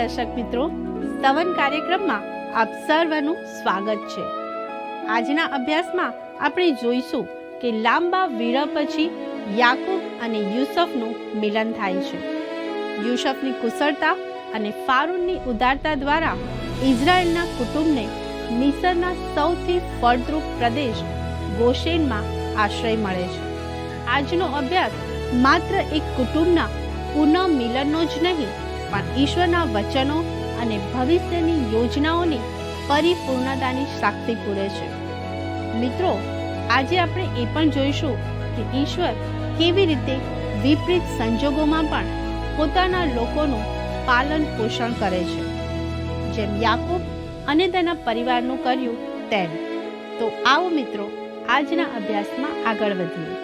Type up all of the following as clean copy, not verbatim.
દર્શક મિત્રો, સ્તવન કાર્યક્રમમાં આપ સર્વનું સ્વાગત છે। આજના અભ્યાસમાં આપણે જોઈશું કે લાંબા વિરહ પછી યાકૂબ અને યુસુફનું મિલન થાય છે। યુસુફની કુશળતા અને ફારૂનની ઉદારતા દ્વારા ઇઝરાયેલના કુટુંબને મિસરના સૌથી ફળદ્રુપ પ્રદેશ ગોશેનમાં આશ્રય મળે છે। આજનો અભ્યાસ માત્ર એક કુટુંબના પુનઃમિલનનો જ નહીં, પણ ઈશ્વરના વચનો અને ભવિષ્યની યોજનાઓની પરિપૂર્ણતાની સાક્ષી પૂરે છે। મિત્રો, આજે આપણે એ પણ જોઈશું કે ઈશ્વર કેવી રીતે વિપરીત સંજોગોમાં પણ પોતાના લોકોનું પાલન પોષણ કરે છે, જેમ યાકૂબ અને તેના પરિવારનું કર્યું તેમ। તો આવો મિત્રો, આજના અભ્યાસમાં આગળ વધીએ।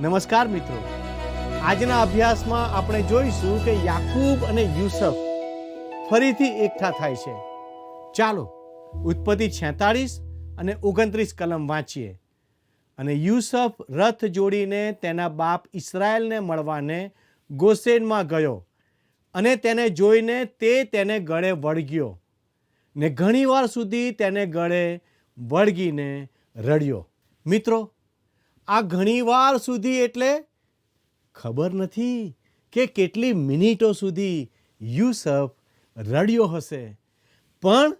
નમસ્કાર મિત્રો, આજના અભ્યાસમાં આપણે જોઈશું કે યાકૂબ અને યુસુફ ફરીથી એકઠા થાય છે। ચાલો ઉત્પત્તિ 46 અને 29 કલમ વાંચીએ। અને યુસુફ રથ જોડીને તેના બાપ ઇસ્રાયેલને મળવાને ગોશેનમાં ગયો, અને તેને જોઈને તે તેને ગળે વળગ્યો ને ઘણીવાર સુધી તેને ગળે વળગીને રડ્યો। મિત્રો, આ ઘણીવાર સુધી એટલે ખબર નથી કે કેટલી મિનિટો સુધી યુસુફ રડ્યો હશે, પણ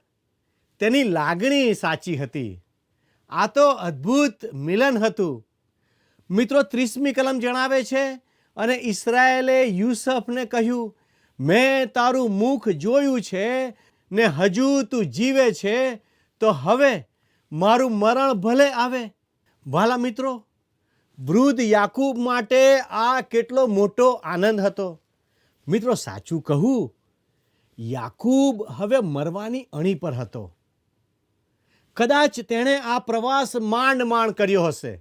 તેની લાગણી સાચી હતી। આ તો અદ્ભુત મિલન હતું। મિત્રો, 30મી કલમ જણાવે છે, અને ઇસ્રાયેલે યુસુફને કહ્યું, મેં તારું મુખ જોયું છે ને હજુ તું જીવે છે, તો હવે મારું મરણ ભલે આવે। વાલા મિત્રો, વૃદ્ધ યાકૂબ માટે આ કેટલો મોટો આનંદ હતો। મિત્રો, સાચું કહું, યાકૂબ હવે મરવાની અણી પર હતો। કદાચ તેણે આ પ્રવાસ માંડ કર્યો હશે,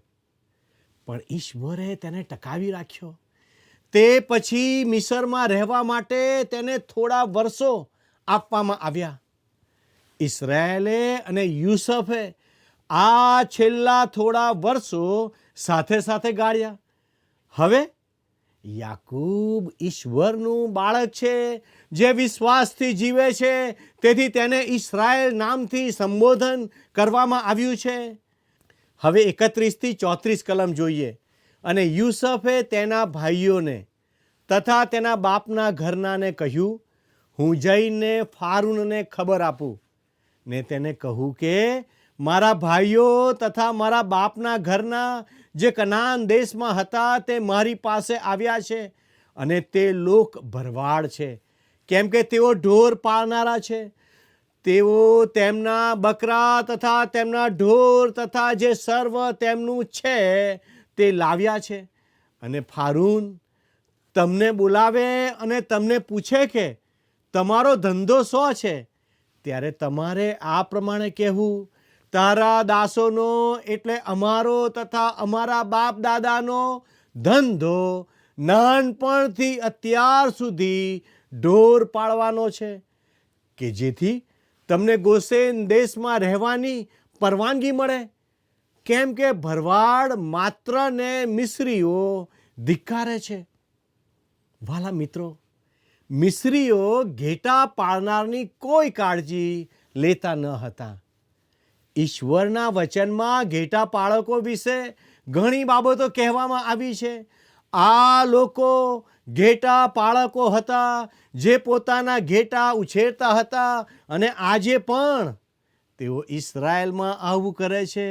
પણ ઈશ્વરે તેને ટકાવી રાખ્યો। તે પછી મિસરમાં રહેવા માટે તેને થોડા વર્ષો આપવામાં આવ્યા। ઇસ્રાયેલે અને યુસુફે આ છેલ્લા થોડા વર્ષો સાથે સાથે ગાળ્યા। હવે યાકૂબ ઈશ્વરનું બાળક છે, જે વિશ્વાસથી જીવે છે, તેથી તેને ઇસ્રાયેલ નામથી સંબોધન કરવામાં આવ્યું છે। હવે 31 થી 34 કલમ જોઈએ। અને યુસુફે તેના ભાઈઓને તથા તેના બાપના ઘરનાને કહ્યું, હું જઈને ફારૂનને ખબર આપું ને તેને કહું કે મારા ભાઈઓ તથા મારા બાપના ઘરના જે કનાન દેશમાં હતા તે મારી પાસે આવ્યા છે, અને તે લોક ભરવાડ છે, કેમ કે તેઓ ઢોર પાળનારા છે। તેઓ તેમના બકરા તથા તેમના ઢોર તથા જે સર્વ તેમનું છે તે લાવ્યા છે। અને ફારૂન તમને બોલાવે અને તમને પૂછે કે તમારો ધંધો શો છે, ત્યારે તમારે આ પ્રમાણે કહેવું, તારા દાસોનો એટલે અમારો તથા અમારા બાપ દાદાનો ધંધો નાનપણથી અત્યાર સુધી ઢોર પાળવાનો છે, કે જેથી તમને ગોશેન દેશમાં રહેવાની પરવાનગી મળે, કેમ કે ભરવાડ માત્ર ને મિસ્રીઓ ધિક્કારે છે। વાલા મિત્રો, મિસ્રીઓ ઘેટા પાળનારની કોઈ કાળજી લેતા ન હતા। ઈશ્વરના વચનમાં ઘેટા પાળકો વિશે ઘણી બાબતો કહેવામાં આવી છે। આ લોકો ઘેટા પાળકો હતા, જે પોતાના ઘેટા ઉછેરતા હતા, અને આજે પણ તેઓ ઇસ્રાયેલમાં આવું કરે છે।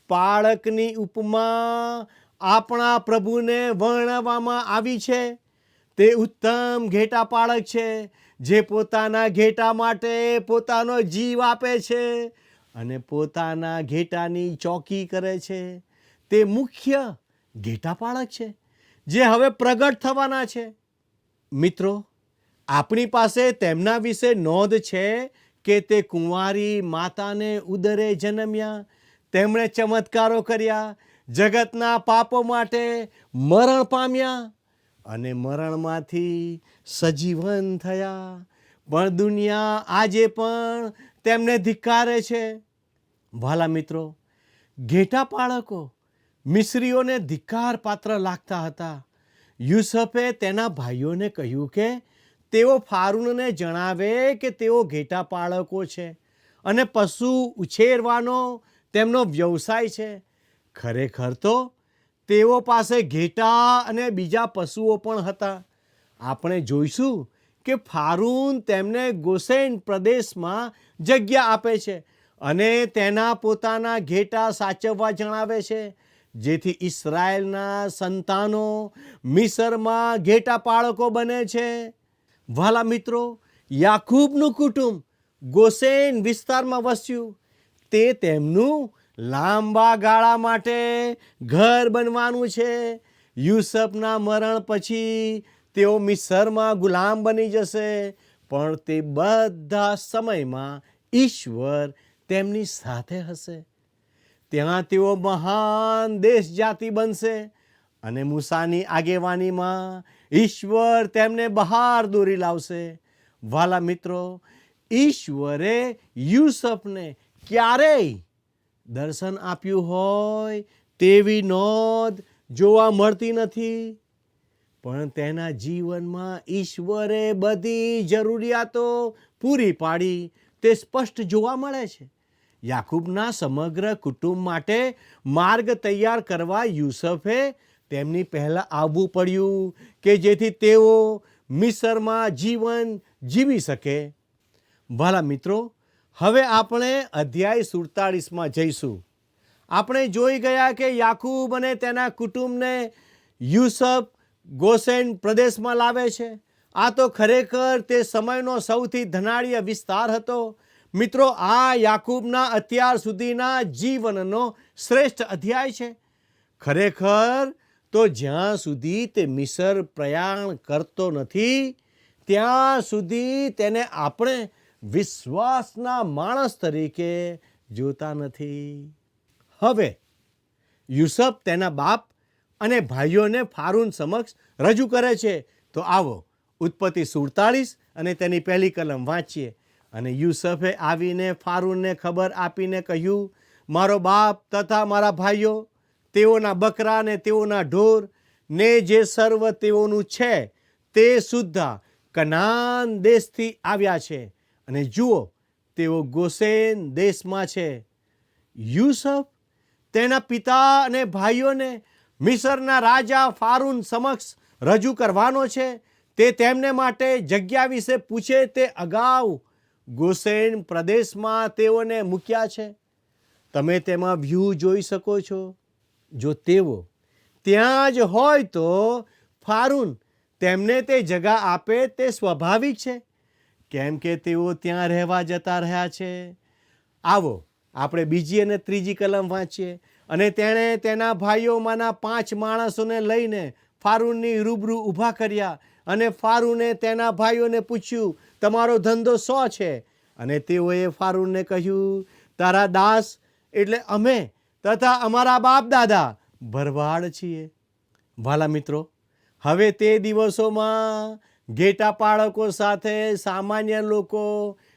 પાળકની ઉપમા આપણા પ્રભુને વર્ણવવામાં આવી છે। તે ઉત્તમ ઘેટા પાળક છે, જે પોતાના ઘેટા માટે પોતાનો જીવ આપે છે અને પોતાના ઘેટાની ચોકી કરે છે। તે મુખ્ય ઘેટા પાળક છે, જે હવે પ્રગટ થવાના છે। મિત્રો, આપણી પાસે તેમના વિશે નોંધ છે કે તે કુંવારી માતાને ઉદરે જન્મ્યા, તેમણે ચમત્કારો કર્યા, જગતના પાપો માટે મરણ પામ્યા અને મરણમાંથી સજીવન થયા। પણ દુનિયા આજે પણ તેમને ધિક્કારે છે। વાલા મિત્રો, ઘેટા પાળકો મિસ્રીઓને ધિક્કાર પાત્ર લાગતા હતા. યુસુફે તેના ભાઈઓને કહ્યું કે તેઓ ફારૂનને જણાવે કે તેઓ ઘેટા પાળકો છે અને પશુ ઉછેરવાનો તેમનો વ્યવસાય છે. ખરેખર તો તેઓ પાસે ઘેટા અને બીજા પશુઓ પણ હતા. આપણે જોઈશું કે ફારૂન તેમને ગોસેન પ્રદેશમાં જગ્યા આપે છે અને તેના પોતાના ઘેટા સાચવવા જણાવે છે, જેથી ઇસ્રાયેલના સંતાનો મિસરમાં ઘેટા પાળકો બને છે. વાલા મિત્રો, યાકૂબનું કુટુંબ ગોસેન વિસ્તારમાં વસ્યું. તે તેમનું લાંબા ગાળા માટે ઘર બનવાનું છે. યુસુફના મરણ પછી તેઓ મિસરમાં ગુલામ બની જશે, પણ તે બધા સમયમાં ઈશ્વર તેમની સાથે હશે. ત્યાં તેઓ મહાન દેશ જાતિ બનશે અને મૂસાની આગેવાનીમાં ઈશ્વર તેમને બહાર દોરી લાવશે. વાલા મિત્રો, ઈશ્વરે યુસુફને ક્યારેય દર્શન આપ્યું હોય તેવી નોંધ જોવા મળતી નથી, પણ તેના જીવનમાં ઈશ્વરે બધી જરૂરિયાતો પૂરી પાડી તે સ્પષ્ટ જોવા મળે છે. યાકૂબના સમગ્ર કુટુંબ માટે માર્ગ તૈયાર કરવા યુસુફે તેમની પહેલાં આવવું પડ્યું કે જેથી તેઓ મિસરમાં જીવન જીવી શકે. ભલા મિત્રો, હવે આપણે અધ્યાય 47માં જઈશું. આપણે જોઈ ગયા કે યાકૂબ અને તેના કુટુંબને યુસુફ ગોસેન પ્રદેશમાં લાવે છે. આ તો ખરેખર તે સમયનો સૌથી ધનાઢ્ય વિસ્તાર હતો. મિત્રો, આ યાકૂબના અત્યાર સુધીના જીવનનો શ્રેષ્ઠ અધ્યાય છે. ખરેખર તો જ્યાં સુધી તે મિસર પ્રયાણ કરતો નથી ત્યાં સુધી તેને આપણે વિશ્વાસના માણસ તરીકે જોતા નથી. હવે યુસુફ તેના બાપ અને ભાઈઓને ફારૂન સમક્ષ રજૂ કરે છે. તો આવો ઉત્પત્તિ 47 અને તેની પહેલી કલમ વાંચીએ. અને યુસુફે આવીને ફારૂનને ખબર આપીને કહ્યું, મારો બાપ તથા મારા ભાઈઓ, તેઓના બકરા ને તેઓના ઢોર ને જે સર્વ તેઓનું છે તે સુદ્ધા કનાન દેશથી આવ્યા છે, અને જુઓ તેઓ ગોસેન દેશમાં છે. યુસુફ તેના પિતા અને ભાઈઓને મિસરના રાજા ફારૂન સમક્ષ રજૂ કરવાનો છે. તે તેમને માટે જગ્યા વિશે પૂછે તે અગાઉ ગોસેન પ્રદેશમાં તેઓને મૂક્યા છે. તમે તેમાં વ્યૂ જોઈ શકો છો. જો તેઓ ત્યાં જ હોય તો ફારૂન તેમને તે જગા આપે તે સ્વાભાવિક છે, કેમ કે તેઓ ત્યાં રહેવા જતા રહ્યા છે. આવો આપણે બીજી અને ત્રીજી કલમ વાંચીએ. અને તેણે તેના ભાઈઓમાંના 5 માણસોને લઈને ફારૂનની રૂબરૂ ઊભા કર્યા. અને ફારૂને તેના ભાઈઓને પૂછ્યું, તમારો ધંધો શો છે? અને તેઓએ ફારૂનને કહ્યું, તારા દાસ એટલે અમે તથા અમારા બાપ દાદા ભરવાડ છીએ. વાલા મિત્રો, હવે તે દિવસોમાં ઘેટા પાળકો સાથે સામાન્ય લોકો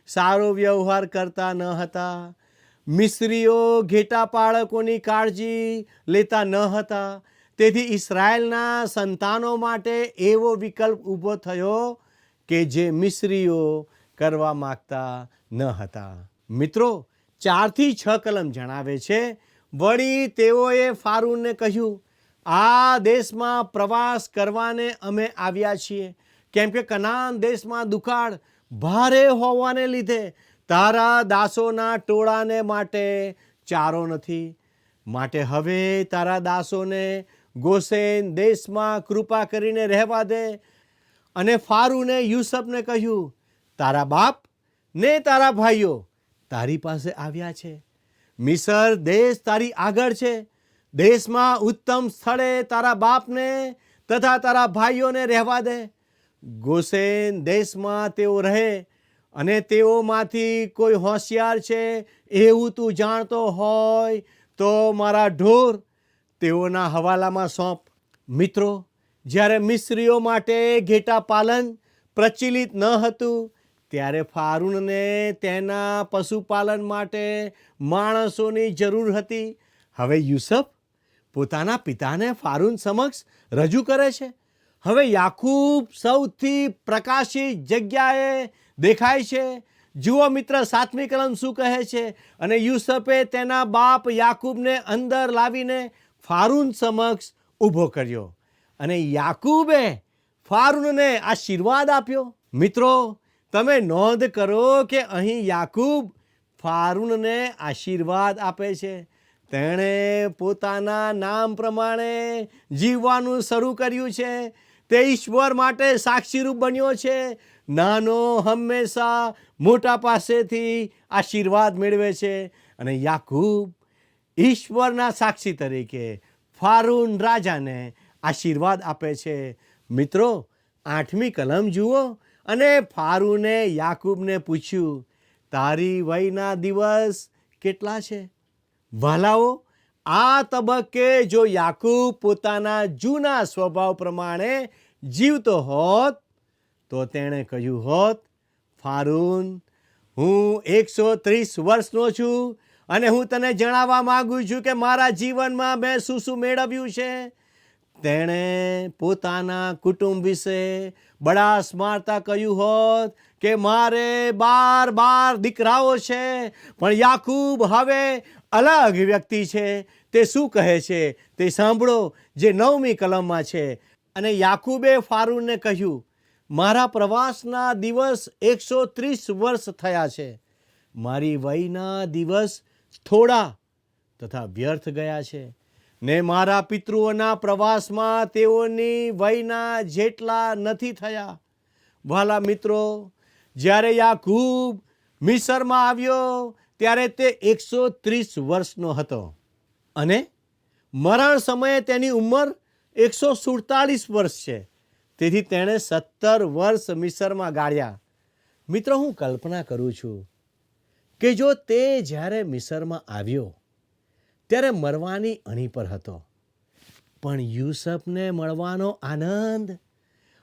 સારો વ્યવહાર કરતા ન હતા. મિસ્રીઓ ઘેટા પાળકોની કાળજી લેતા ન હતા. તેથી ઇસ્રાયેલના સંતાનો માટે એવો વિકલ્પ ઊભો થયો કે જે મિસ્રીઓ કરવા માગતા ન હતા. મિત્રો, 4 થી 6 કલમ જણાવે છે, વળી તેઓએ ફારૂનને કહ્યું, આ દેશમાં પ્રવાસ કરવાને અમે આવ્યા છીએ, કેમ કે કનાન દેશમાં દુકાળ ભારે હોવાને લીધે તારા દાસોના ટોળાને માટે ચારો નથી. માટે હવે તારા દાસોને ગોસેન દેશમાં કૃપા કરીને રહેવા દે. અને ફારૂને યુસુફને કહ્યું, તારા બાપ ને તારા ભાઈઓ તારી પાસે આવ્યા છે. મિસર દેશ તારી આગળ છે. દેશમાં ઉત્તમ સ્થળે તારા બાપને તથા તારા ભાઈઓને રહેવા દે. ગોસેન દેશમાં તેઓ રહે, અને તેઓમાંથી કોઈ હોશિયાર છે એવું તું જાણતો હોય તો મારા ઢોર તેઓના હવાલામાં સોંપ. મિત્રો, જ્યારે મિસ્રીઓ માટે ઘેટા પાલન પ્રચલિત ન હતું ત્યારે ફારૂનને તેના પશુપાલન માટે માણસોની જરૂર હતી. હવે યુસુફ પોતાના પિતાને ફારૂન સમક્ષ રજૂ કરે છે. હવે યાકૂબ સૌથી પ્રકાશિત જગ્યાએ દેખાય છે. જુઓ મિત્ર, 7મી કલમ શું કહે છે? અને યુસુફે તેના બાપ યાકૂબને અંદર લાવીને ફારૂન સમક્ષ ઊભો કર્યો અને યાકૂબે ફારૂનને આશીર્વાદ આપ્યો. મિત્રો, તમે નોંધ કરો કે અહીં યાકૂબ ફારૂનને આશીર્વાદ આપે છે. તેણે પોતાના નામ પ્રમાણે જીવવાનું શરૂ કર્યું છે. તે ઈશ્વર માટે સાક્ષીરૂપ બન્યો છે. નાનો હંમેશા મોટા પાસેથી આશીર્વાદ મેળવે છે અને યાકૂબ ઈશ્વરના સાક્ષી તરીકે ફારૂન રાજાને આશીર્વાદ આપે છે. મિત્રો, 8મી કલમ જુઓ. અને ફારૂને યાકૂબને પૂછ્યું, તારી વયના દિવસ કેટલા છે? વહાલાઓ, આ તબક્કે જો યાકૂબ પોતાના જૂના સ્વભાવ પ્રમાણે જીવતો હોત તો તેણે કહ્યું હોત, ફારૂન, હું 130 વર્ષનો છું અને હું તને જણાવવા માંગુ છું કે મારા જીવનમાં મેં શું શું મેળવ્યું છે. તેણે પોતાના કુટુંબ વિશે બડાસ મારતા કહ્યું હોત કે મારે 12 દીકરાઓ છે. પણ યાકૂબ હવે અલગ વ્યક્તિ છે. તે શું કહે છે તે સાંભળો, જે 9મી કલમમાં છે. અને યાકૂબે ફારૂનને કહ્યું, મારા પ્રવાસના દિવસ 130 વર્ષ થયા છે. મારી વયના દિવસ થોડા તથા વ્યર્થ ગયા છે ને મારા પિતૃઓના પ્રવાસમાં તેઓની વયના જેટલા નથી થયા. વહાલા મિત્રો, જ્યારે યાકૂબ મિસરમાં આવ્યો ત્યારે તે 130 વર્ષનો હતો અને મરણ સમયે તેની ઉંમર 147 વર્ષ છે. તેથી તેણે 17 વર્ષ મિસરમાં ગાળ્યા. મિત્રો, હું કલ્પના કરું છું કે જો તે જ્યારે મિસરમાં આવ્યો ત્યારે મરવાની અણી પર હતો, પણ યુસુફને મળવાનો આનંદ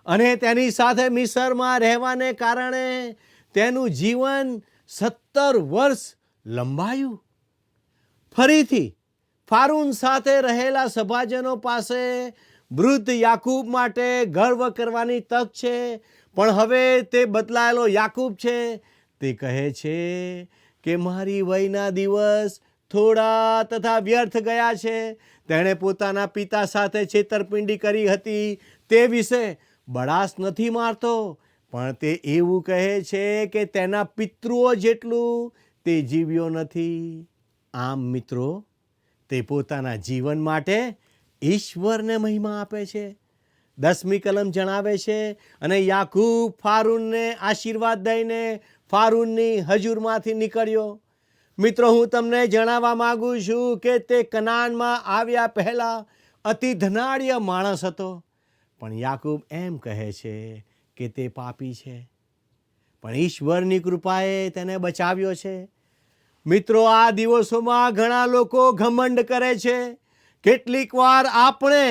અને તેની સાથે મિસરમાં રહેવાને કારણે તેનું જીવન 17 વર્ષ લંબાયું. ફરીથી ફારૂન સાથે રહેલા સભાજનો પાસે વૃદ્ધ યાકૂબ માટે ગર્વ કરવાની તક છે. પણ હવે તે બદલાયેલો યાકૂબ છે. તે કહે છે કે મારી વયના દિવસ થોડા તથા વ્યર્થ ગયા છે. તેણે પોતાના પિતા સાથે છેતરપિંડી કરી હતી તે વિશે બડાસ નથી મારતો, પણ તે એવું કહે છે કે તેના પિતૃઓ જેટલું તે જીવ્યો નથી. આમ મિત્રો, તે પોતાના જીવન માટે ઈશ્વરને મહિમા આપે છે. 10મી કલમ જણાવે છે, અને યાકૂબ ફારૂનને આશીર્વાદ દઈને ફારૂનની હજુરમાંથી નીકળ્યો. મિત્રો, હું તમને જણાવવા માંગુ છું કે તે કનાનમાં આવ્યા પહેલાં અતિ ધનાઢ્ય માણસ હતો. પણ યાકૂબ એમ કહે છે કે તે પાપી છે, પણ ઈશ્વરની કૃપાએ તેને બચાવ્યો છે. મિત્રો, આ દિવસોમાં ઘણા લોકો ઘમંડ કરે છે. કેટલીક વાર આપણે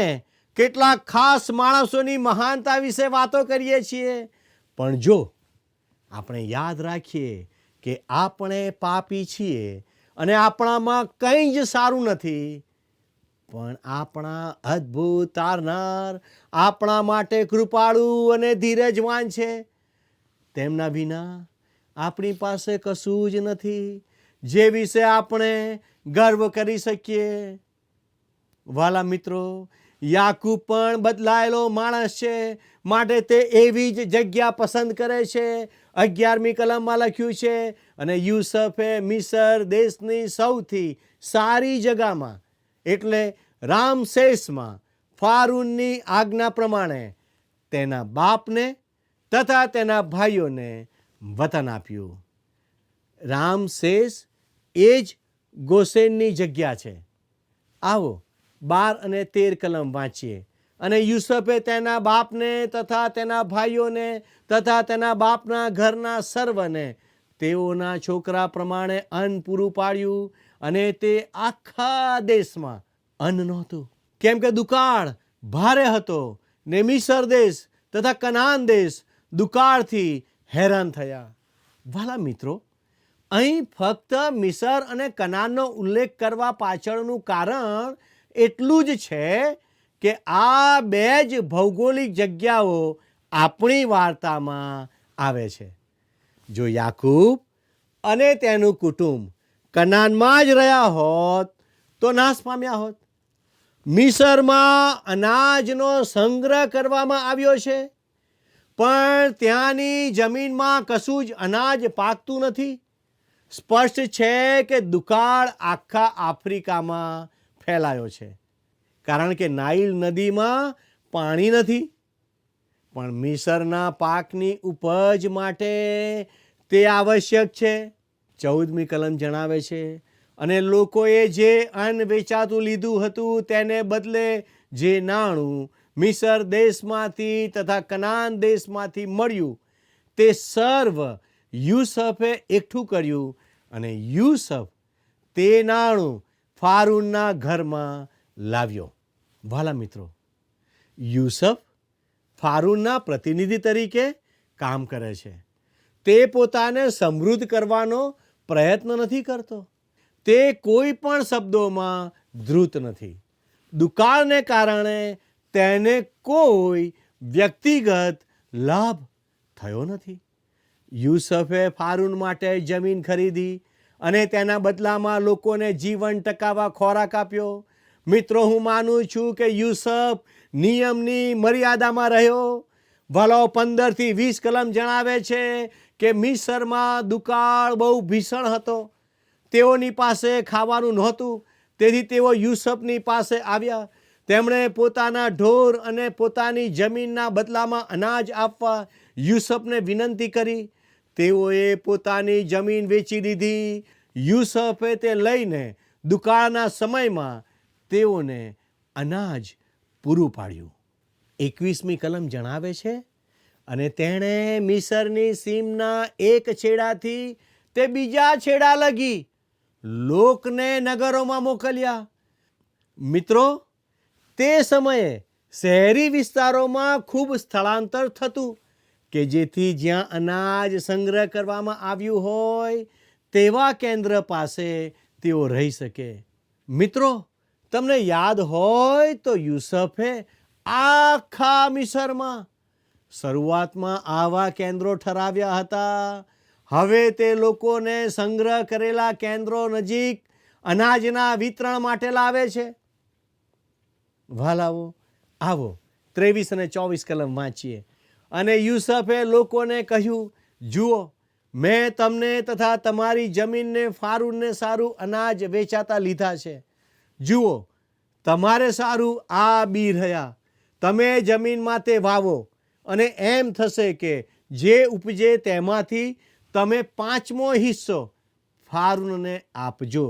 કેટલાક ખાસ માણસોની મહાનતા વિશે વાતો કરીએ છીએ, પણ જો આપણે યાદ રાખીએ કે આપણે પાપી છીએ અને આપણામાં કંઈ જ સારું નથી, પણ આપણા અદ્ભુત તારનાર આપણા માટે કૃપાળુ અને ધીરજવાન છે. તેમના વિના આપણી પાસે કશું જ નથી જે વિશે આપણે ગર્વ કરી શકીએ. વાલા મિત્રો, યાકૂબ પણ બદલાયેલો માણસ છે, માટે તે એવી જ જગ્યા પસંદ કરે છે. 11મી કલમમાં લખ્યું છે, અને યુસુફે મિસર દેશની સૌથી સારી જગામાં એટલે રામસેસમાં ફારૂનની આજ્ઞા પ્રમાણે તેના બાપને તથા તેના ભાઈઓને વતન આપ્યું. રામસેસ એ જ ગોસેનની જગ્યા છે. આવો 12 અને 13 કલમ વાંચીએ. અને યુસુફે તેના બાપને તથા તેના ભાઈઓને તથા તેના બાપના ઘરના સર્વને તેઓના છોકરા પ્રમાણે અન્ન પૂરું પાડ્યું, અને તે આખા દેશમાં અન્ન નહોતું, કેમ કે દુકાળ ભારે હતો ને મિસર દેશ તથા કનાન દેશ દુકાળથી હેરાન થયા. વાલા મિત્રો, અહીં ફક્ત મિસર અને કનાનનો ઉલ્લેખ કરવા પાછળનું કારણ એટલું જ છે કે આ બે જ ભૌગોલિક જગ્યાઓ આપણી વાર્તામાં આવે છે. જો યાકૂબ અને તેનું કુટુંબ કનાનમાં જ રહ્યા હોત તો નાશ પામ્યા હોત. મિસરમાં અનાજનો સંગ્રહ કરવામાં આવ્યો છે, પણ ત્યાંની જમીનમાં કશું જ અનાજ પાકતું નથી. સ્પષ્ટ છે કે દુકાળ આખા આફ્રિકામાં ફેલાયો છે, કારણ કે નાઇલ નદીમાં પાણી નથી. પણ મિસરના પાકની ઉપજ માટે તે આવશ્યક છે. 14મી કલમ જણાવે છે, અને લોકોએ જે અન્ન વેચાતું લીધું હતું તેને બદલે જે નાણું મિસર દેશમાંથી તથા કનાન દેશમાંથી મળ્યું તે સર્વ યુસફે એકઠું કર્યું, અને યુસફ તે નાણું ફારૂનના ઘરમાં લાવ્યો. વાલા મિત્રો, યુસફ ફારૂનના પ્રતિનિધિ તરીકે કામ કરે છે. તે પોતાને સમૃદ્ધ કરવાનો પ્રયત્ન નથી કરતો. તે કોઈ પણ શબ્દોમાં ધ્રુત નથી. દુકાળને કારણે તેને કોઈ વ્યક્તિગત લાભ થયો નથી. યુસફે ફારૂન માટે જમીન ખરીદી અને તેના બદલામાં લોકોને જીવન ટકાવવા ખોરાક આપ્યો. મિત્રો, હું માનું છું કે યુસફ નિયમની મર્યાદામાં રહ્યો. ભલો 15 થી 20 કલમ જણાવે છે કે મિસરમાં દુકાળ બહુ ભીષણ હતો. તેઓની પાસે ખાવાનું નહોતું, તેથી તેઓ યુસફની પાસે આવ્યા. તેમણે પોતાના ઢોર અને પોતાની જમીનના બદલામાં અનાજ આપવા યુસફને વિનંતી કરી. તેઓએ પોતાની જમીન વેચી દીધી. યુસફે તે લઈને દુકાળના સમયમાં તેઓને અનાજ પૂરું પાડ્યું. 21મી કલમ જણાવે છે, અને તેણે મિસરની સીમના એક છેડાથી તે બીજા છેડા લગી લોકને નગરોમાં મોકલ્યા. મિત્રો, તે સમયે શહેરી વિસ્તારોમાં ખૂબ સ્થળાંતર થતું કે જેથી જ્યાં અનાજ સંગ્રહ કરવામાં આવ્યું હોય તેવા કેન્દ્ર પાસે તેઓ રહી શકે. મિત્રો, તમને યાદ હોય તો યુસફે આખા મિસરમાં શરૂઆતમાં આવા કેન્દ્રો ઠરાવ્યા હતા. હવે તે લોકોને સંગ્રહ કરેલા કેન્દ્રો નજીક અનાજના વિતરણ માટે લાવે છે. વાલાઓ, આવો 23 અને 24 કલમ વાંચીએ. અને યુસફે લોકોને કહ્યું, જુઓ, મેં તમને તથા તમારી જમીનને ફારૂનને સારું અનાજ વેચાતા લીધા છે. જુઓ, તમારે સારું આ બી રહ્યા. તમે જમીનમાં તે વાવો, અને એમ થશે કે જે ઉપજે તેમાંથી તમે 5મો હિસ્સો ફારૂનને આપજો,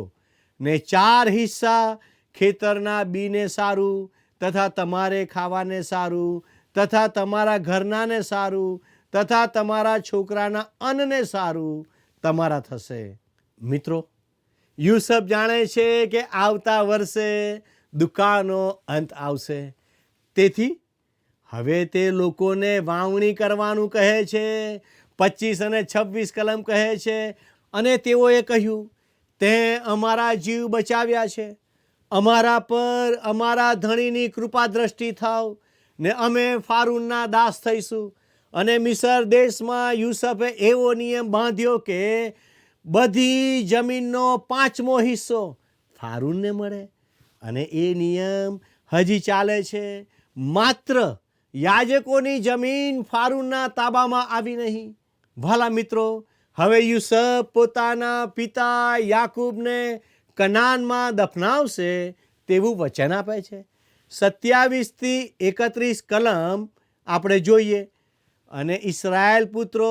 ને 4 હિસ્સા ખેતરના બીને સારું તથા તમારે ખાવાને સારું તથા તમારા ઘરનાને સારું તથા તમારા છોકરાના અન્નને સારું તમારા થશે. મિત્રો, યુસફ જાણે છે કે આવતા વર્ષે દુકાળનો અંત આવશે. તેથી હવે તે લોકોને વાવણી કરવાનું કહે છે. 25 અને 26 કલમ કહે છે, અને તેઓએ કહ્યું, તે અમારા જીવ બચાવ્યા છે. અમારા પર અમારા ધણીની કૃપા દ્રષ્ટિ થાવ, ને અમે ફારૂનના દાસ થઈશું. અને મિસર દેશમાં યુસફે એવો નિયમ બાંધ્યો કે બધી જમીનનો 5મો હિસ્સો ફારૂનને મળે. અને એ નિયમ હજી ચાલે છે. માત્ર યાજકોની જમીન ફારૂનના તાબામાં આવી નહીં. ભલા મિત્રો, હવે યુસફ પોતાના પિતા યાકૂબને કનાનમાં દફનાવશે તેવું વચન આપે છે. 27 થી 31 કલમ આપણે જોઈએ. અને ઇસ્રાયેલ પુત્રો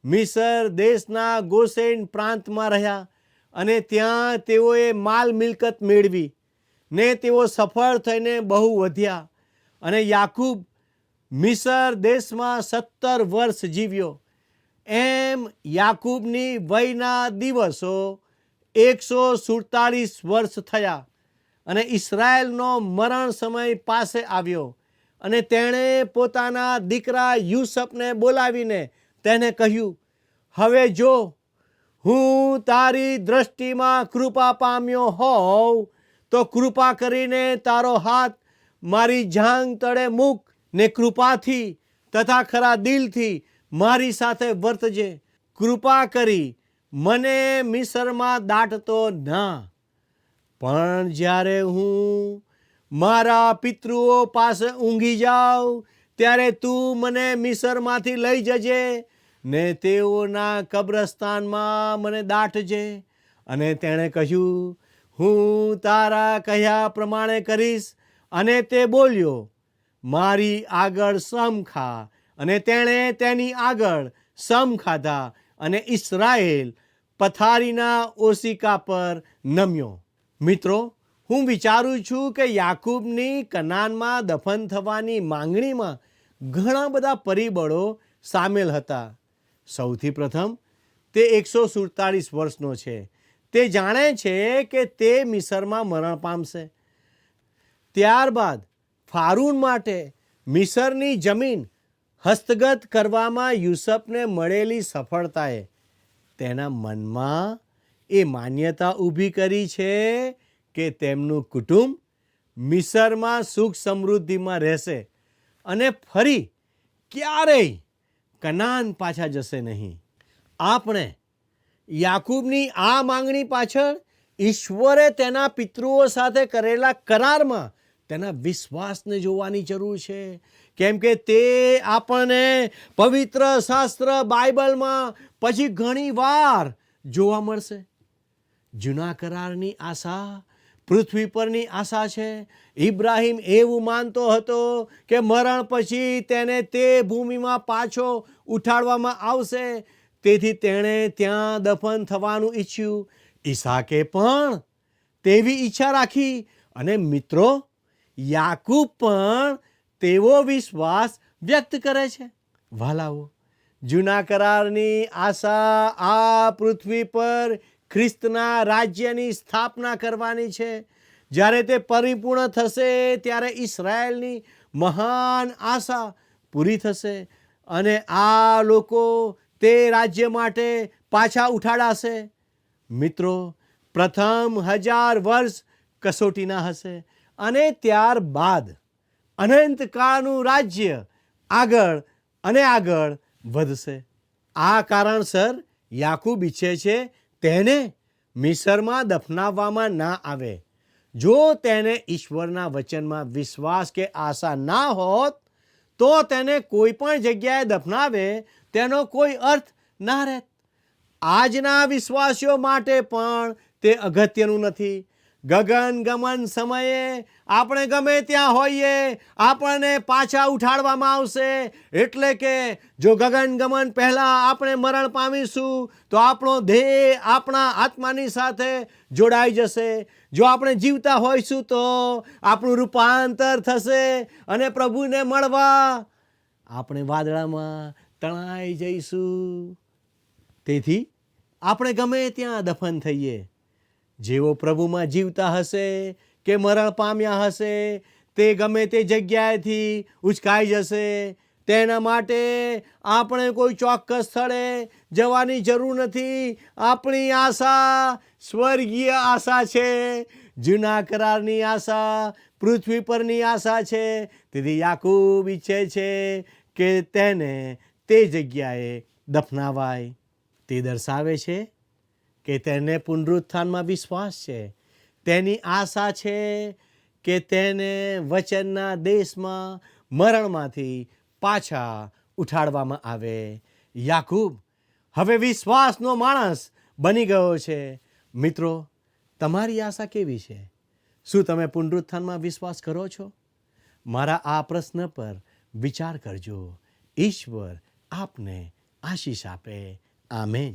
મિસર દેશના ગોશેન પ્રાંતમાં રહ્યા, અને ત્યાં તેઓએ માલ મિલકત મેળવી, ને તેઓ સફળ થઈને બહુ વધ્યા. અને યાકૂબ મિસર દેશમાં 17 વર્ષ જીવ્યો. એમ યાકૂબની વયના દિવસો 147 વર્ષ થયા. અને ઇસ્રાયેલનો મરણ સમય પાસે આવ્યો, અને તેણે પોતાના દીકરા યુસફને બોલાવીને તેને કહ્યું, હવે જો હું તારી દ્રષ્ટિમાં કૃપા પામ્યો હોઉં તો કૃપા કરીને તારો હાથ મારી જાંઘ તળે મૂક ને કૃપાથી તથા ખરા દિલથી મારી સાથે વર્તજે. કૃપા કરી મને મિસરમાં દાટતો ના, પણ જ્યારે હું મારા પિતૃઓ પાસે ઊંઘી જાઉં ત્યારે તું મને મિસરમાંથી લઈ જજે ને તેઓના કબ્રસ્તાનમાં મને દાટજે. અને તેણે કહ્યું, હું તારા કહ્યા પ્રમાણે કરીશ. અને તે બોલ્યો, મારી આગળ સમ ખા. અને તેણે તેની આગળ સમ ખાધા અને ઇસ્રાએલ પથારીના ઓશિકા પર નમ્યો. મિત્રો, હું વિચારું છું કે યાકૂબની કનાનમાં દફન થવાની માંગણીમાં ઘણા બધા પરિબળો સામેલ હતા. સૌથી પ્રથમ, તે 147 વર્ષનો છે. તે જાણે છે કે તે મિસરમાં મરણ પામશે. ત્યારબાદ ફારૂન માટે મિસરની જમીન હસ્તગત કરવામાં યુસુફને મળેલી સફળતાએ તેના મનમાં એ માન્યતા ઊભી કરી છે કે તેમનું કુટુંબ મિસરમાં સુખ સમૃદ્ધિમાં રહેશે અને ફરી ક્યારેય કનાન પાછા જશે નહીં. આપણે યાકૂબની આ માંગણી પાછળ ઈશ્વરે તેના પિતૃઓ સાથે કરેલા કરારમાં તેના વિશ્વાસને જોવાની જરૂર છે. કેમ કે તે આપણને પવિત્ર શાસ્ત્ર બાઇબલમાં પછી ઘણી વાર જોવા મળશે. જૂના કરારની આશા પૃથ્વી પરની આશા છે. ઇબ્રાહિમ એવું માનતો હતો કે મરણ પછી તેને તે ભૂમિમાં પાછો ઉઠાડવામાં આવશે, તેથી તેણે ત્યાં દફન થવાનું ઈચ્છ્યું. ઈસાકે પણ તેવી ઈચ્છા રાખી. અને મિત્રો, યાકૂબ પણ તેવો વિશ્વાસ વ્યક્ત કરે છે. વાલાઓ, જૂના કરારની આશા આ પૃથ્વી પર ખ્રિસ્તના રાજ્યની સ્થાપના કરવાની છે. જ્યારે તે પરિપૂર્ણ થશે ત્યારે ઇસ્રાયેલની મહાન આશા પૂરી થશે અને આ લોકો તે રાજ્ય માટે પાછા ઉઠાડાશે. મિત્રો, પ્રથમ 1000 વર્ષ કસોટીના હશે અને ત્યારબાદ અનંતકાળનું રાજ્ય આગળ અને આગળ વધશે. આ કારણસર યાકૂબ ઈચ્છે છે તેને મિસરમાં દફનાવવામાં ના આવે. જો તેને ઈશ્વરના વચનમાં વિશ્વાસ કે આશા ના હોત તો તેને કોઈ પણ જગ્યાએ દફનાવે તેનો કોઈ અર્થ ના રહેત. આજના વિશ્વાસીઓ માટે પણ તે અગત્યનું નથી. ગગન ગમન સમયે આપણે ગમે ત્યાં હોઈએ, આપણને પાછા ઉઠાડવામાં આવશે. એટલે કે જો ગગન ગમન પહેલાં આપણે મરણ પામીશું તો આપણો દેહ આપણા આત્માની સાથે જોડાઈ જશે. જો આપણે જીવતા હોઈશું તો આપણું રૂપાંતર થશે અને પ્રભુને મળવા આપણે વાદળામાં તણાઈ જઈશું. તેથી આપણે ગમે ત્યાં દફન થઈએ. જેઓ પ્રભુમાં જીવતા હશે કે મરણ પામ્યા હશે તે ગમે તે જગ્યાએથી ઉચકાઈ જશે. તેના માટે આપણે કોઈ ચોક્કસ સ્થળે જવાની જરૂર નથી. આપણી આશા સ્વર્ગીય આશા છે. જૂના કરારની આશા પૃથ્વી પરની આશા છે. તેથી યાકૂબ ઈચ્છે છે કે તેને તે જગ્યાએ દફનાવાય. તે દર્શાવે છે કે તેને પુનરુત્થાનમાં વિશ્વાસ છે. તેની આશા છે કે તેને વચનના દેશમાં મરણમાંથી પાછા ઉઠાડવામાં આવે. યાકૂબ હવે વિશ્વાસનો માણસ બની ગયો છે. મિત્રો, તમારી આશા કેવી છે? શું તમે પુનરુત્થાનમાં વિશ્વાસ કરો છો? મારા આ પ્રશ્ન પર વિચાર કરજો. ઈશ્વર આપને આશીષ આપે. આમેન.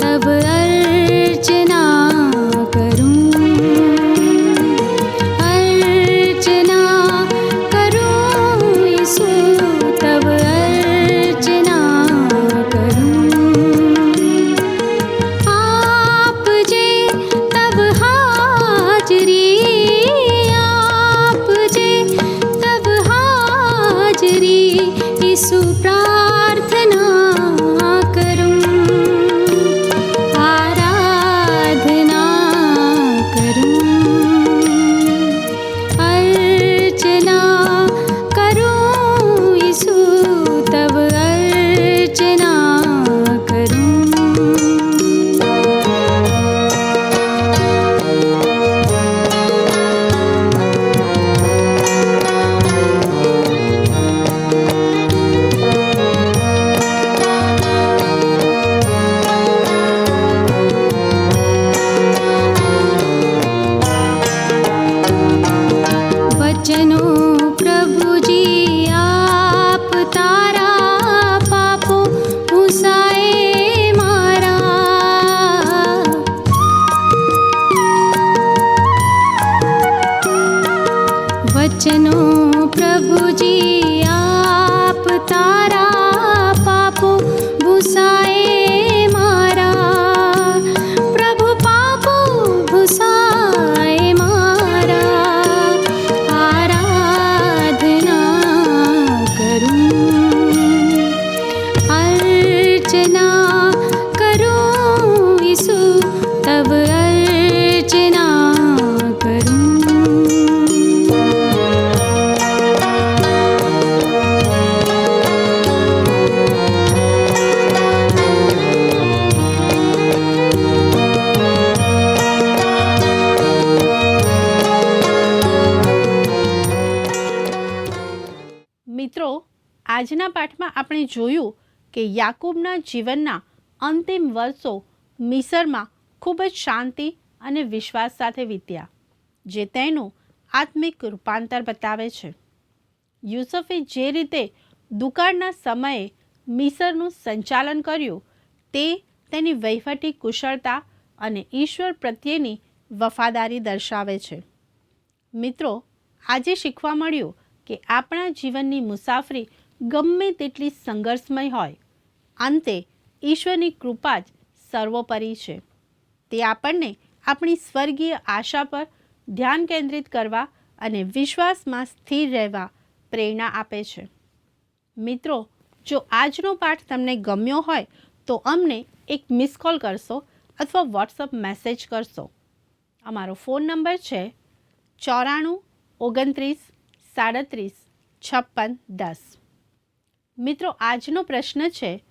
तब अर्चना करूं વચનો પ્રભુજી આપ તારા પાપો ભૂસાએ મારા. વચનો પ્રભુજી આપ તારા પાપો ભૂસાએ મારા. પ્રભુ પાપો ભૂસાએ મારા. આરાધના કરું, અર્ચના કરું ઈસુ, તબ અર્ચના કરું. મિત્રો, આજના પાઠમાં આપણે જોયું કે યાકૂબના જીવનના અંતિમ વર્ષો મિસરમાં ખૂબ જ શાંતિ અને વિશ્વાસ સાથે વીત્યા, જે તેનું આત્મિક રૂપાંતર બતાવે છે. યુસુફે જે રીતે દુકાળના સમયે મિસરનું સંચાલન કર્યું તે તેની વહીવટી કુશળતા અને ઈશ્વર પ્રત્યેની વફાદારી દર્શાવે છે. મિત્રો, આજે શીખવા મળ્યું કે આપણા જીવનની મુસાફરી ગમે તેટલી સંઘર્ષમય હોય, અંતે ઈશ્વરની કૃપા જ સર્વોપરી છે. તે આપણને આપણી સ્વર્ગીય આશા પર ધ્યાન કેન્દ્રિત કરવા અને વિશ્વાસમાં સ્થિર રહેવા પ્રેરણા આપે છે. મિત્રો, જો આજનો પાઠ તમને ગમ્યો હોય તો અમને એક મિસ કોલ કરશો અથવા વોટ્સઅપ મેસેજ કરશો. અમારો ફોન નંબર છે 94 29 37 56 10. મિત્રો, આજનો પ્રશ્ન છે,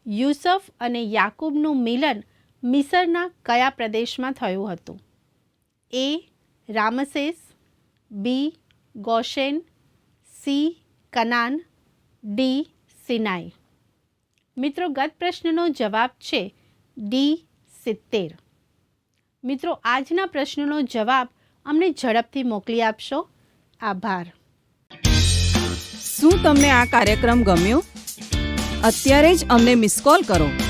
યુસુફ અને યાકૂબનું મિલન મિસરના કયા પ્રદેશમાં થયું હતું? એ. રામસેસ, બી. ગોશેન, સી. કનાન, ડી. સિનાઈ. મિત્રો, ગત પ્રશ્નનો જવાબ છે ડી. 70. મિત્રો, આજના પ્રશ્નનો જવાબ અમને ઝડપથી મોકલી આપશો. આભાર. શું તમને આ કાર્યક્રમ ગમ્યો? અત્યારે જ અમને મિસ કોલ કરો.